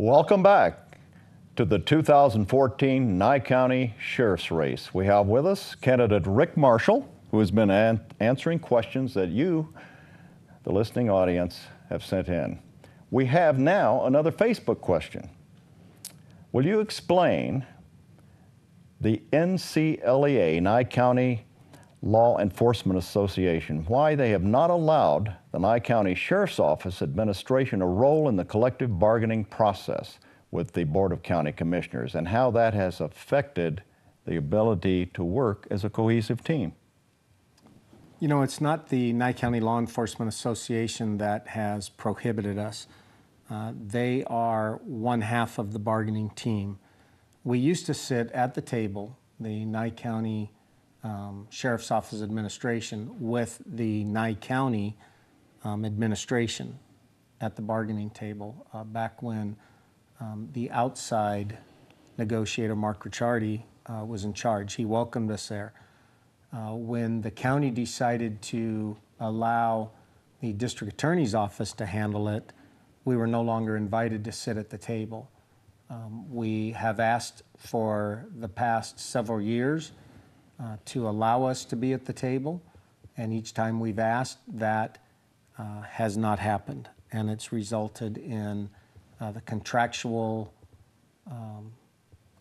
Welcome back to the 2014 Nye County Sheriff's Race. We have with us candidate Rick Marshall, who has been answering questions that you, the listening audience, have sent in. We have now another Facebook question. Will you explain the NCLEA, Nye County Law Enforcement Association, why they have not allowed the Nye County Sheriff's Office administration a role in the collective bargaining process with the Board of County Commissioners, and how that has affected the ability to work as a cohesive team? You know, it's not the Nye County Law Enforcement Association that has prohibited us. They are one half of the bargaining team. We used to sit at the table, the Nye County Sheriff's Office administration, with the Nye County administration at the bargaining table back when the outside negotiator, Mark Ricciardi, was in charge. He welcomed us there. When the county decided to allow the district attorney's office to handle it, we were no longer invited to sit at the table. We have asked for the past several years to allow us to be at the table, and each time we've asked, that has not happened, and it's resulted in the contractual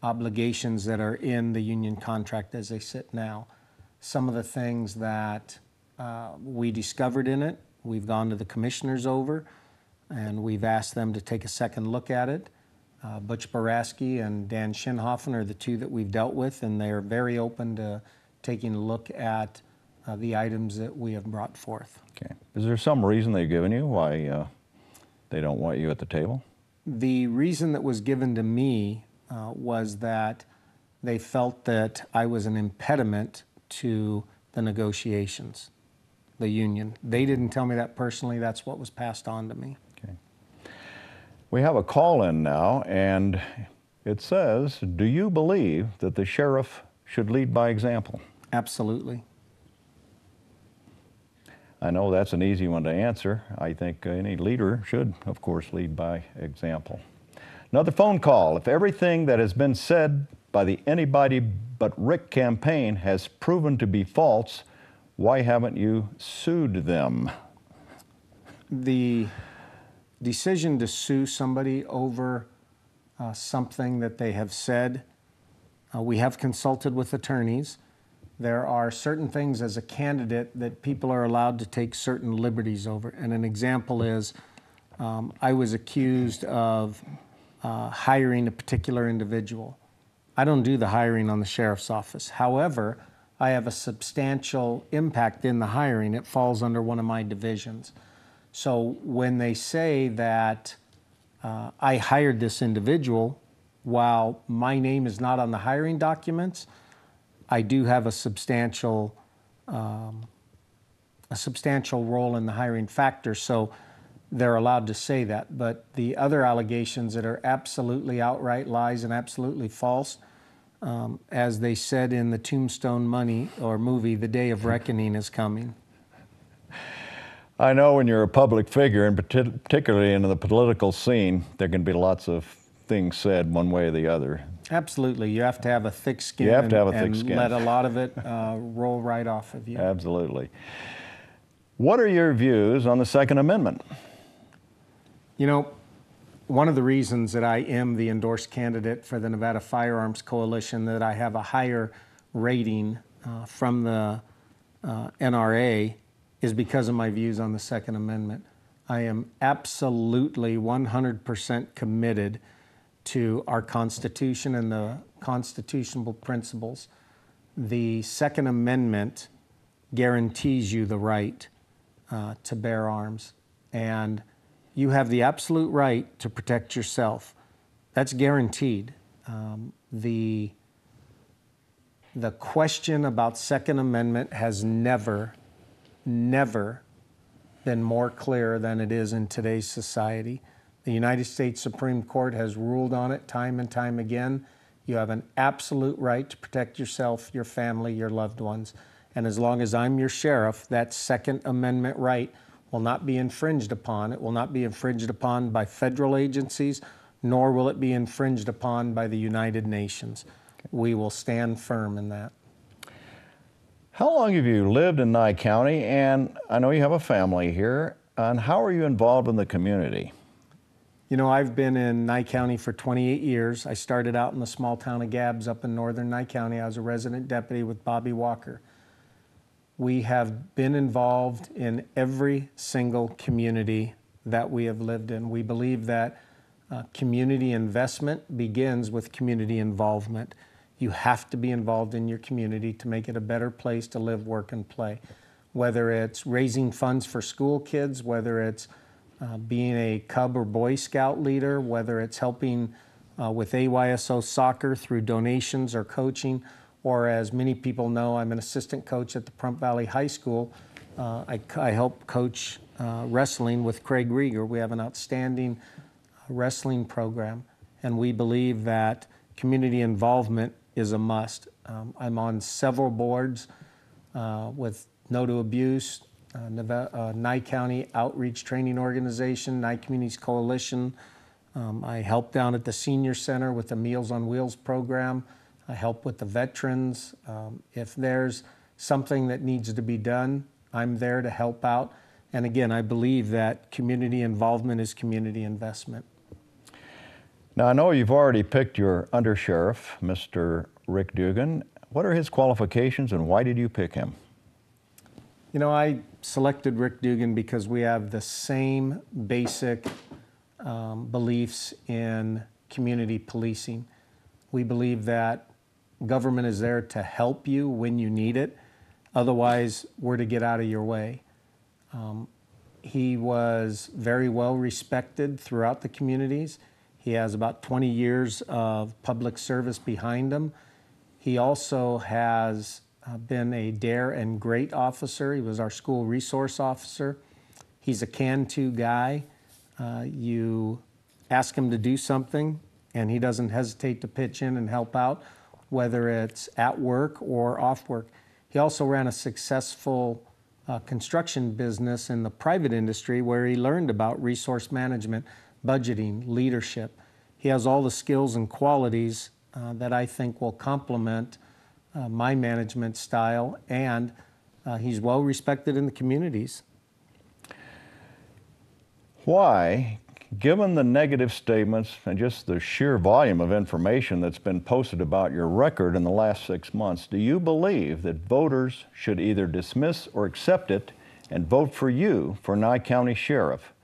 obligations that are in the union contract as they sit now. Some of the things that we discovered in it, we've gone to the commissioners over, and we've asked them to take a second look at it. Butch Boraski and Dan Schinhoffen are the two that we've dealt with, and they're very open to taking a look at the items that we have brought forth. Okay. Is there some reason they've given you why they don't want you at the table? The reason that was given to me was that they felt that I was an impediment to the negotiations, the union. They didn't tell me that personally. That's what was passed on to me. Okay. We have a call in now, and it says, do you believe that the sheriff should lead by example? Absolutely. I know that's an easy one to answer. I think any leader should, of course, lead by example. Another phone call. If everything that has been said by the Anybody But Rick campaign has proven to be false, why haven't you sued them? The decision to sue somebody over something that they have said, we have consulted with attorneys. There are certain things as a candidate that people are allowed to take certain liberties over. And an example is I was accused of hiring a particular individual. I don't do the hiring on the sheriff's office. However, I have a substantial impact in the hiring. It falls under one of my divisions. So when they say that I hired this individual, while my name is not on the hiring documents, I do have a substantial role in the hiring factor, so they're allowed to say that. But the other allegations that are absolutely outright lies and absolutely false, as they said in the Tombstone movie, the day of reckoning is coming. I know when you're a public figure, and particularly in the political scene, there can be lots of things said one way or the other. Absolutely. You have to have a thick skin. You have to have a thick skin. Let a lot of it roll right off of you. Absolutely. What are your views on the Second Amendment? You know, one of the reasons that I am the endorsed candidate for the Nevada Firearms Coalition, that I have a higher rating from the NRA, is because of my views on the Second Amendment. I am absolutely 100% committed to our Constitution and the constitutional principles. The Second Amendment guarantees you the right to bear arms, and you have the absolute right to protect yourself. That's guaranteed. The question about Second Amendment has never been more clear than it is in today's society. The United States Supreme Court has ruled on it time and time again. You have an absolute right to protect yourself, your family, your loved ones. And as long as I'm your sheriff, that Second Amendment right will not be infringed upon. It will not be infringed upon by federal agencies, nor will it be infringed upon by the United Nations. We will stand firm in that. How long have you lived in Nye County? And I know you have a family here. And how are you involved in the community? You know, I've been in Nye County for 28 years. I started out in the small town of Gabbs up in northern Nye County. I was a resident deputy with Bobby Walker. We have been involved in every single community that we have lived in. We believe that community investment begins with community involvement. You have to be involved in your community to make it a better place to live, work, and play. Whether it's raising funds for school kids, whether it's being a Cub or Boy Scout leader, whether it's helping with AYSO soccer through donations or coaching, or as many people know, I'm an assistant coach at the Pahrump Valley High School. I help coach wrestling with Craig Rieger. We have an outstanding wrestling program, and we believe that community involvement is a must. I'm on several boards with No to Abuse, Nye County Outreach Training Organization, Nye Communities Coalition. I help down at the Senior Center with the Meals on Wheels program. I help with the veterans. If there's something that needs to be done, I'm there to help out. And again, I believe that community involvement is community investment. Now, I know you've already picked your Undersheriff, Mr. Rick Dugan. What are his qualifications and why did you pick him? You know, I selected Rick Dugan because we have the same basic beliefs in community policing. We believe that government is there to help you when you need it. Otherwise, we're to get out of your way. He was very well respected throughout the communities. He has about 20 years of public service behind him. He also has been a DARE and GREAT officer. He was our school resource officer. He's a can-do guy. You ask him to do something, and he doesn't hesitate to pitch in and help out, whether it's at work or off work. He also ran a successful construction business in the private industry where he learned about resource management, budgeting, leadership. He has all the skills and qualities that I think will complement my management style, and he's well respected in the communities. Why, Given the negative statements and just the sheer volume of information that's been posted about your record in the last 6 months, do you believe that voters should either dismiss or accept it and vote for you for Nye County Sheriff?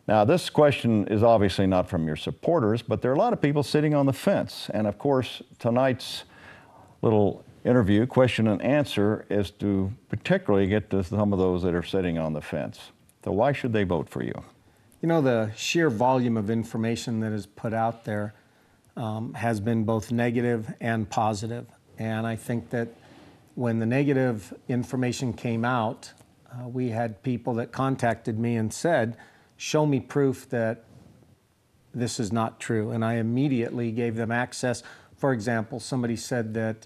Now, this question is obviously not from your supporters, but there are a lot of people sitting on the fence. And of course, tonight's little interview, question and answer, is to particularly get to some of those that are sitting on the fence. So why should they vote for you? You know, the sheer volume of information that is put out there has been both negative and positive. And I think that when the negative information came out, we had people that contacted me and said, show me proof that this is not true. And I immediately gave them access. For example, somebody said that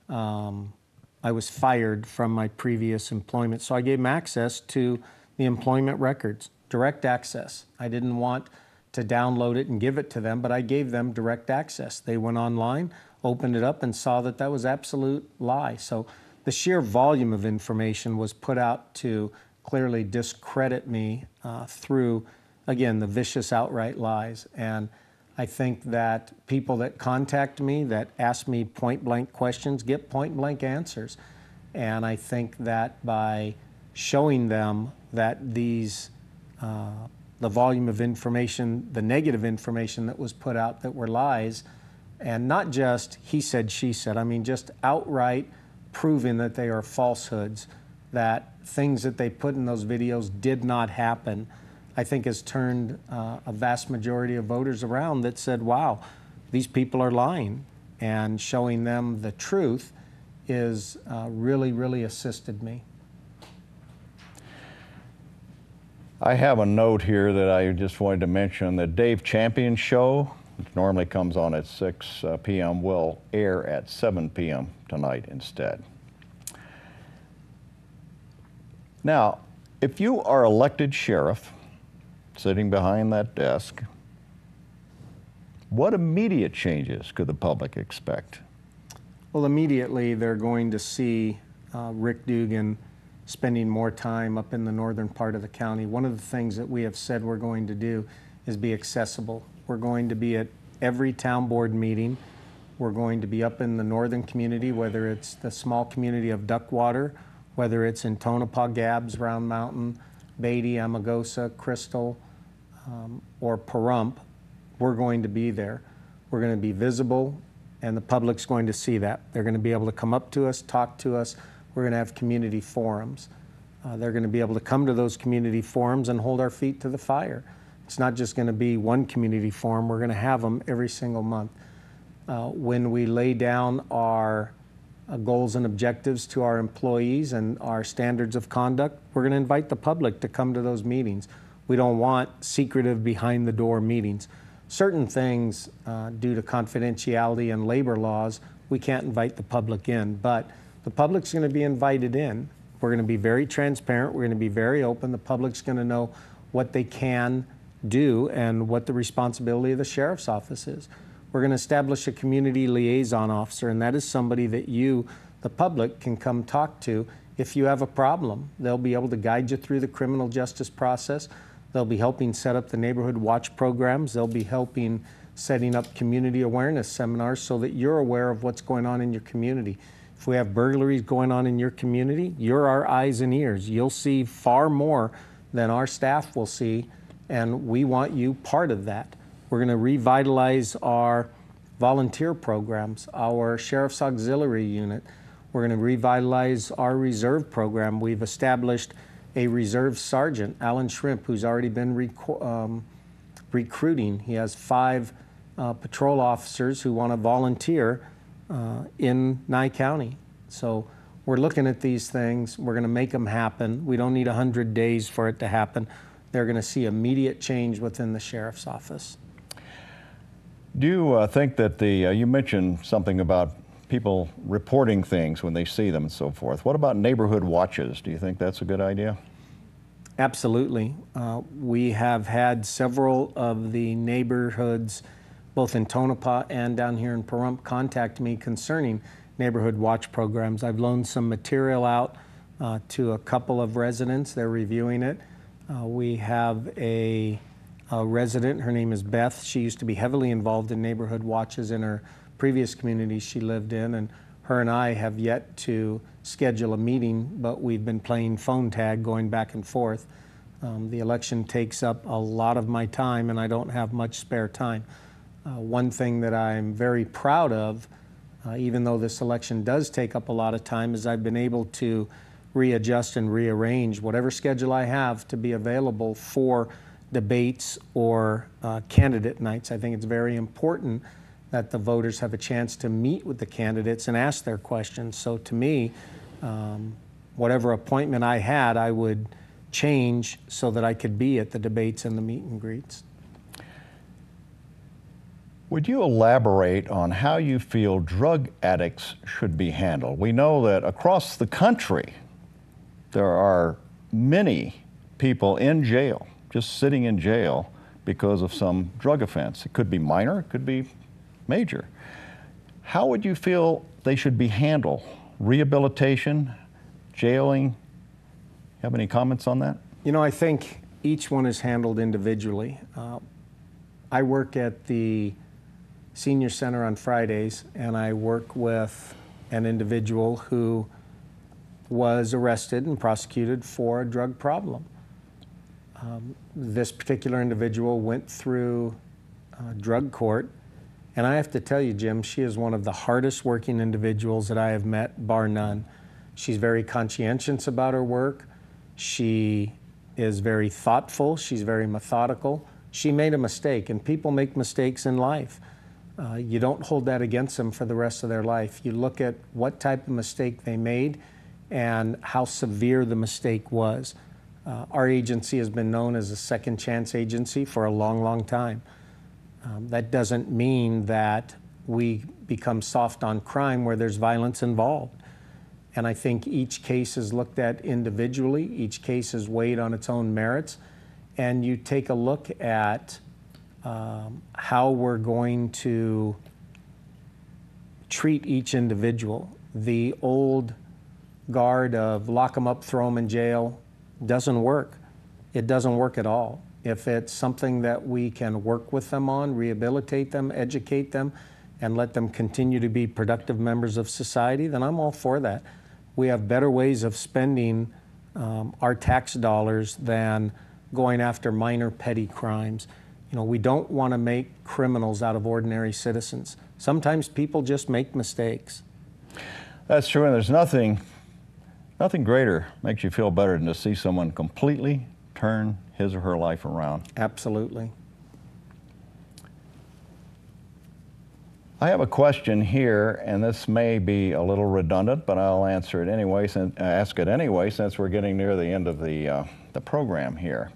I was fired from my previous employment. So I gave them access to the employment records. Direct access. I didn't want to download it and give it to them, but I gave them direct access. They went online, opened it up, and saw that that was absolute lie. So the sheer volume of information was put out to clearly discredit me through, again, the vicious outright lies. And I think that people that contact me, that ask me point-blank questions, get point-blank answers. And I think that by showing them that the volume of information, the negative information that was put out that were lies, and not just he said, she said, I mean just outright proving that they are falsehoods, that things that they put in those videos did not happen, I think has turned a vast majority of voters around that said, wow, these people are lying. And showing them the truth is really, really assisted me. I have a note here that I just wanted to mention. The Dave Champion Show, which normally comes on at 6 p.m., will air at 7 p.m. tonight instead. Now, if you are elected sheriff, sitting behind that desk, What immediate changes could the public expect? Well, immediately they're going to see Rick Dugan spending more time up in the northern part of the county. One of the things that we have said we're going to do is be accessible. We're going to be at every town board meeting. We're going to be up in the northern community, whether it's the small community of Duckwater, whether it's in Tonopah, Gabbs, Round Mountain, Beatty, Amagosa, Crystal, or Pahrump. We're going to be there. We're going to be visible, and the public's going to see that. They're going to be able to come up to us, talk to us. We're going to have community forums. They're going to be able to come to those community forums and hold our feet to the fire. It's not just going to be one community forum. We're going to have them every single month. When we lay down our goals and objectives to our employees and our standards of conduct, we're going to invite the public to come to those meetings. We don't want secretive behind-the-door meetings. Certain things, due to confidentiality and labor laws, we can't invite the public in, but the public's going to be invited in. We're going to be very transparent. We're going to be very open. The public's going to know what they can do and what the responsibility of the sheriff's office is. We're going to establish a community liaison officer, and that is somebody that you, the public, can come talk to if you have a problem. They'll be able to guide you through the criminal justice process. They'll be helping set up the neighborhood watch programs. They'll be helping setting up community awareness seminars so that you're aware of what's going on in your community. If we have burglaries going on in your community, you're our eyes and ears. You'll see far more than our staff will see, and we want you part of that. We're going to revitalize our volunteer programs, our Sheriff's Auxiliary Unit. We're going to revitalize our reserve program. We've established a reserve sergeant, Alan Shrimp, who's already been recruiting. He has 5 patrol officers who want to volunteer in Nye County. So we're looking at these things. We're going to make them happen. We don't need 100 days for it to happen. They're going to see immediate change within the sheriff's office. Do you think that you mentioned something about people reporting things when they see them and so forth. What about neighborhood watches? Do you think that's a good idea? Absolutely. We have had several of the neighborhoods, both in Tonopah and down here in Pahrump, contact me concerning neighborhood watch programs. I've loaned some material out to a couple of residents. They're reviewing it. We have a resident, her name is Beth. She used to be heavily involved in neighborhood watches in her previous community she lived in, and her and I have yet to schedule a meeting, but we've been playing phone tag, going back and forth. The election takes up a lot of my time, and I don't have much spare time. One thing that I'm very proud of, even though this election does take up a lot of time, is I've been able to readjust and rearrange whatever schedule I have to be available for debates or candidate nights. I think it's very important that the voters have a chance to meet with the candidates and ask their questions. So to me, whatever appointment I had, I would change so that I could be at the debates and the meet and greets. Would you elaborate on how you feel drug addicts should be handled? We know that across the country, there are many people in jail, just sitting in jail because of some drug offense. It could be minor, it could be major. How would you feel they should be handled? Rehabilitation, jailing? Have any comments on that? You know, I think each one is handled individually. I work at the senior center on Fridays, and I work with an individual who was arrested and prosecuted for a drug problem. This particular individual went through drug court, and I have to tell you, Jim, she is one of the hardest working individuals that I have met, bar none. She's very conscientious about her work. She is very thoughtful. She's very methodical. She made a mistake, and people make mistakes in life. You don't hold that against them for the rest of their life. You look at what type of mistake they made and how severe the mistake was. Our agency has been known as a second chance agency for a long, long time. That doesn't mean that we become soft on crime where there's violence involved. And I think each case is looked at individually. Each case is weighed on its own merits. And you take a look at how we're going to treat each individual. The old guard of lock them up, throw them in jail doesn't work. It doesn't work at all. If it's something that we can work with them on, rehabilitate them, educate them, and let them continue to be productive members of society, then I'm all for that. We have better ways of spending our tax dollars than going after minor petty crimes. You know, we don't want to make criminals out of ordinary citizens. Sometimes people just make mistakes. That's true, and there's nothing greater makes you feel better than to see someone completely turn his or her life around. Absolutely. I have a question here, and this may be a little redundant, but I'll answer it anyway, ask it anyway, since we're getting near the end of the program here.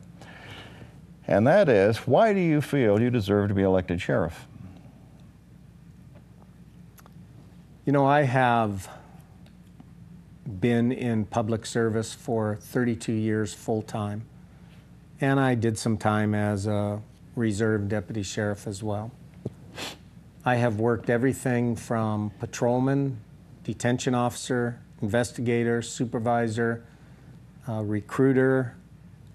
And that is, why do you feel you deserve to be elected sheriff? You know, I have been in public service for 32 years full-time, and I did some time as a reserve deputy sheriff as well. I have worked everything from patrolman, detention officer, investigator, supervisor, recruiter,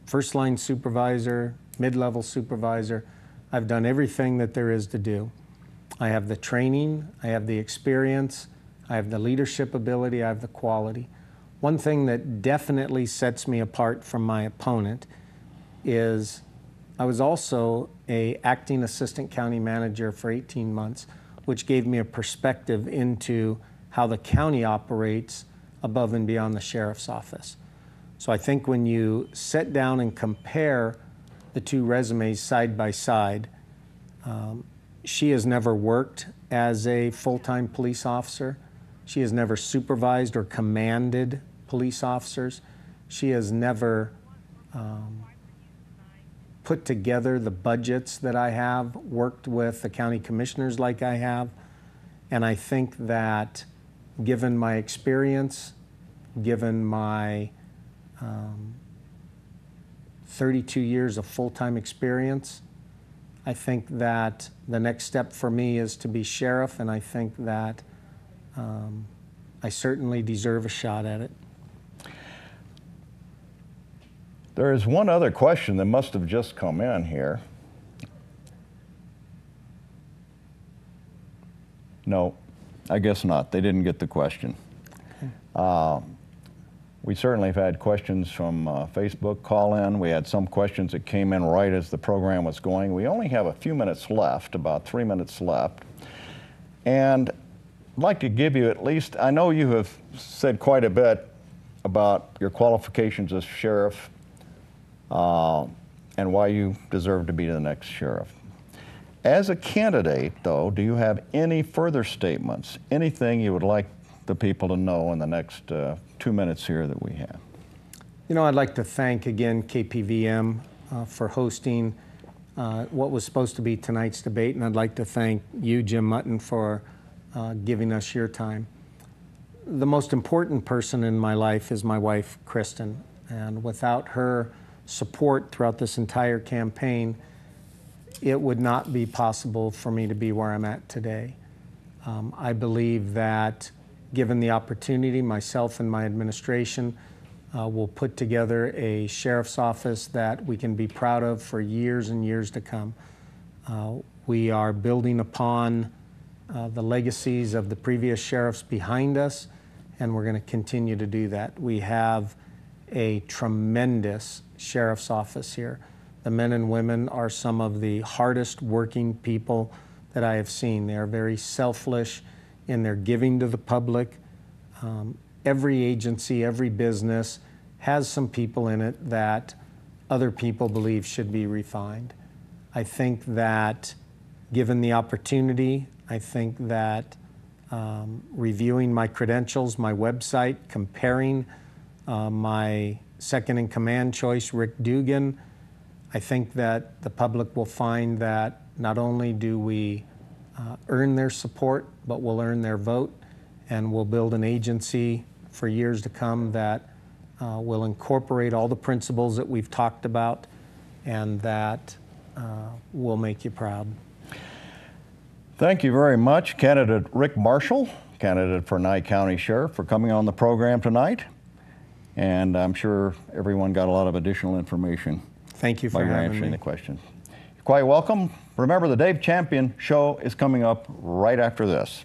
first-line supervisor, mid-level supervisor. I've done everything that there is to do. I have the training, I have the experience, I have the leadership ability, I have the quality. One thing that definitely sets me apart from my opponent is I was also an acting assistant county manager for 18 months, which gave me a perspective into how the county operates above and beyond the sheriff's office. So I think when you sit down and compare the two resumes side by side, she has never worked as a full-time police officer. She has never supervised or commanded police officers. She has never put together the budgets that I have, worked with the county commissioners like I have. And I think that given my experience, given my 32 years of full-time experience, I think that the next step for me is to be sheriff, and I think that I certainly deserve a shot at it. There is one other question that must have just come in here. No, I guess not. They didn't get the question. Okay. We certainly have had questions from Facebook call-in. We had some questions that came in right as the program was going. We only have a few minutes left, about 3 minutes left. And I'd like to give you at least, I know you have said quite a bit about your qualifications as sheriff and why you deserve to be the next sheriff. As a candidate, though, do you have any further statements, anything you would like the people to know in the next 2 minutes here that we have? You know, I'd like to thank again KPVM for hosting what was supposed to be tonight's debate, and I'd like to thank you, Jim Mutton, for giving us your time. The most important person in my life is my wife, Kristen, and without her support throughout this entire campaign, it would not be possible for me to be where I'm at today. I believe that given the opportunity, myself and my administration will put together a sheriff's office that we can be proud of for years and years to come. We are building upon the legacies of the previous sheriffs behind us, and we're going to continue to do that. We have a tremendous sheriff's office here. The men and women are some of the hardest working people that I have seen. They are very selfless in their giving to the public. Every agency, every business has some people in it that other people believe should be refined. I think that given the opportunity, I think that reviewing my credentials, my website, comparing my second in command choice, Rick Dugan, I think that the public will find that not only do we earn their support, but we'll earn their vote, and we'll build an agency for years to come that will incorporate all the principles that we've talked about, and that will make you proud. Thank you very much, candidate Rick Marshall, candidate for Nye County Sheriff, for coming on the program tonight. And I'm sure everyone got a lot of additional information. Thank you for by your having answering me. the questions. You're quite welcome. Remember, the Dave Champion Show is coming up right after this.